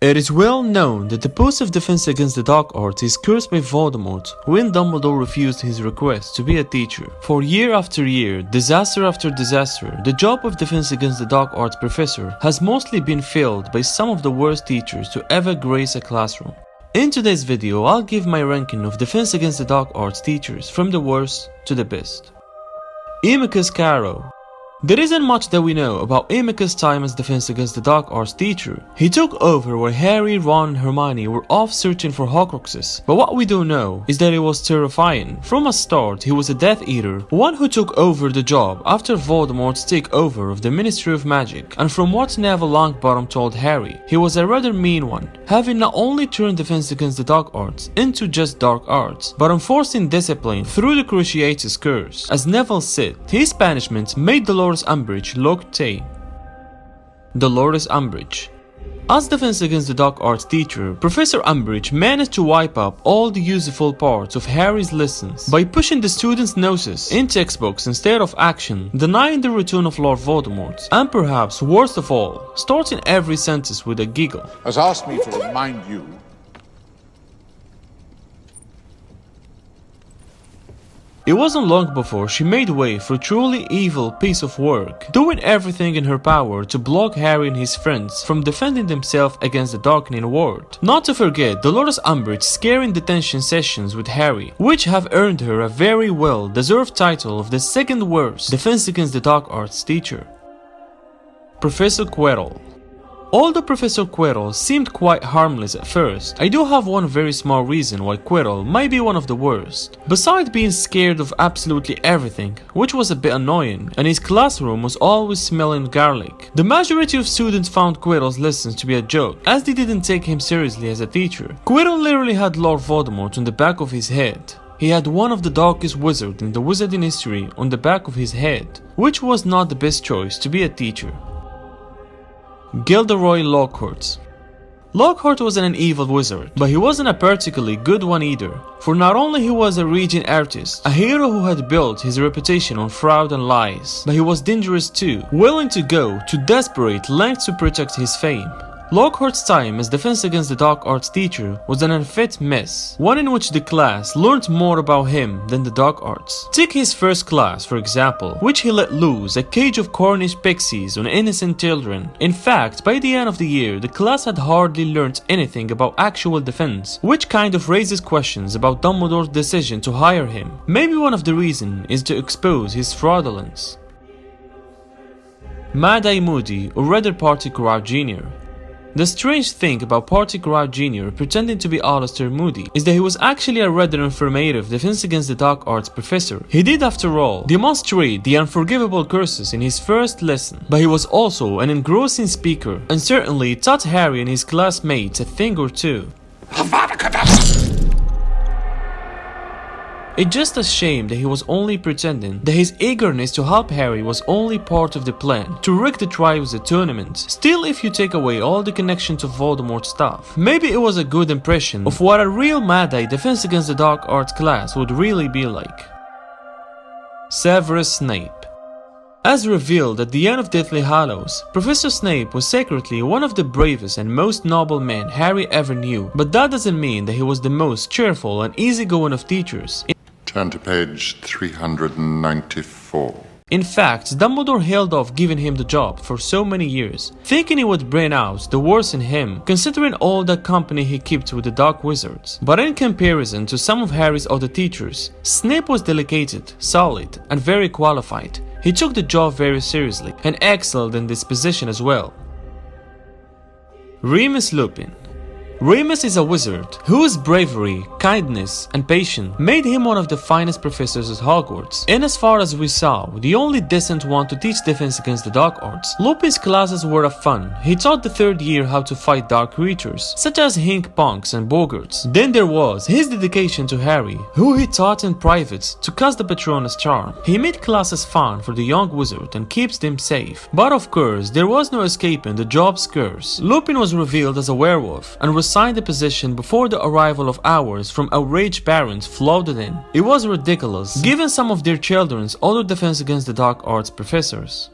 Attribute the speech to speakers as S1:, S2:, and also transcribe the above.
S1: It is well known that the post of defense against the dark arts is cursed by Voldemort when Dumbledore refused his request to be a teacher. For year after year, disaster after disaster, the job of defense against the dark arts professor has mostly been filled by some of the worst teachers to ever grace a classroom. In today's video, I'll give my ranking of defense against the dark arts teachers from the worst to the best. Amycus Carrow. There isn't much that we know about Amycus' time as defense against the dark arts teacher. He took over where Harry, Ron and Hermione were off searching for Horcruxes, but what we do know is that he was terrifying. From a start, he was a Death Eater, one who took over the job after Voldemort's takeover of the Ministry of Magic, and from what Neville Longbottom told Harry, he was a rather mean one, having not only turned defense against the dark arts into just dark arts, but enforcing discipline through the Cruciatus Curse. As Neville said, his banishment made Dolores Umbridge look tame. Dolores Umbridge. As defense against the dark arts teacher, Professor Umbridge managed to wipe up all the useful parts of Harry's lessons by pushing the students' noses in textbooks instead of action, denying the return of Lord Voldemort, and perhaps worst of all, starting every sentence with a giggle.
S2: Has asked me to remind you.
S1: It wasn't long before she made way for a truly evil piece of work, doing everything in her power to block Harry and his friends from defending themselves against the darkening world. Not to forget Dolores Umbridge's scaring detention sessions with Harry, which have earned her a very well-deserved title of the second worst defense against the dark arts teacher. Professor Quirrell. Although Professor Quirrell seemed quite harmless at first, I do have one very small reason why Quirrell might be one of the worst. Besides being scared of absolutely everything, which was a bit annoying, and his classroom was always smelling garlic, the majority of students found Quirrell's lessons to be a joke, as they didn't take him seriously as a teacher. Quirrell literally had Lord Voldemort on the back of his head. He had one of the darkest wizards in the wizarding history on the back of his head, which was not the best choice to be a teacher. Gilderoy Lockhart. Lockhart wasn't an evil wizard, but he wasn't a particularly good one either, for not only he was a raging artist, a hero who had built his reputation on fraud and lies, but he was dangerous too, willing to go to desperate lengths to protect his fame. Lockhart's time as defense against the dark arts teacher was an unfit mess, one in which the class learned more about him than the dark arts. Take his first class, for example, which he let loose a cage of Cornish pixies on innocent children. In fact, by the end of the year, the class had hardly learned anything about actual defense, which kind of raises questions about Dumbledore's decision to hire him. Maybe one of the reasons is to expose his fraudulence. Mad-Eye Moody, or rather Barty Crouch Jr. The strange thing about Barty Crouch Jr. pretending to be Alastor Moody is that he was actually a rather informative defense against the dark arts professor. He did, after all, demonstrate the unforgivable curses in his first lesson, but he was also an engrossing speaker and certainly taught Harry and his classmates a thing or two. It's just a shame that he was only pretending, that his eagerness to help Harry was only part of the plan to rig the Triwizard Tournament. Still, if you take away all the connection to Voldemort stuff, maybe it was a good impression of what a real Mad-Eye defense against the dark arts class would really be like. Severus Snape. As revealed at the end of Deathly Hallows, Professor Snape was secretly one of the bravest and most noble men Harry ever knew, but that doesn't mean that he was the most cheerful and easygoing of teachers.
S2: Turn to page 394.
S1: In fact, Dumbledore held off giving him the job for so many years, thinking he would bring out the worst in him, considering all the company he kept with the Dark Wizards. But in comparison to some of Harry's other teachers, Snape was delicate, solid, and very qualified. He took the job very seriously, and excelled in this position as well. Remus Lupin. Remus is a wizard whose bravery, kindness, and patience made him one of the finest professors at Hogwarts, and as far as we saw, the only decent one to teach defense against the dark arts. Lupin's classes were a fun. He taught the third year how to fight dark creatures, such as Hink-Punks and Boggarts. Then there was his dedication to Harry, who he taught in private to cast the Patronus charm. He made classes fun for the young wizard and keeps them safe. But of course, there was no escaping the job's curse. Lupin was revealed as a werewolf, and resigned the position before the arrival of hours from outraged parents flooded in. It was ridiculous, given some of their children's other defense against the dark arts professors.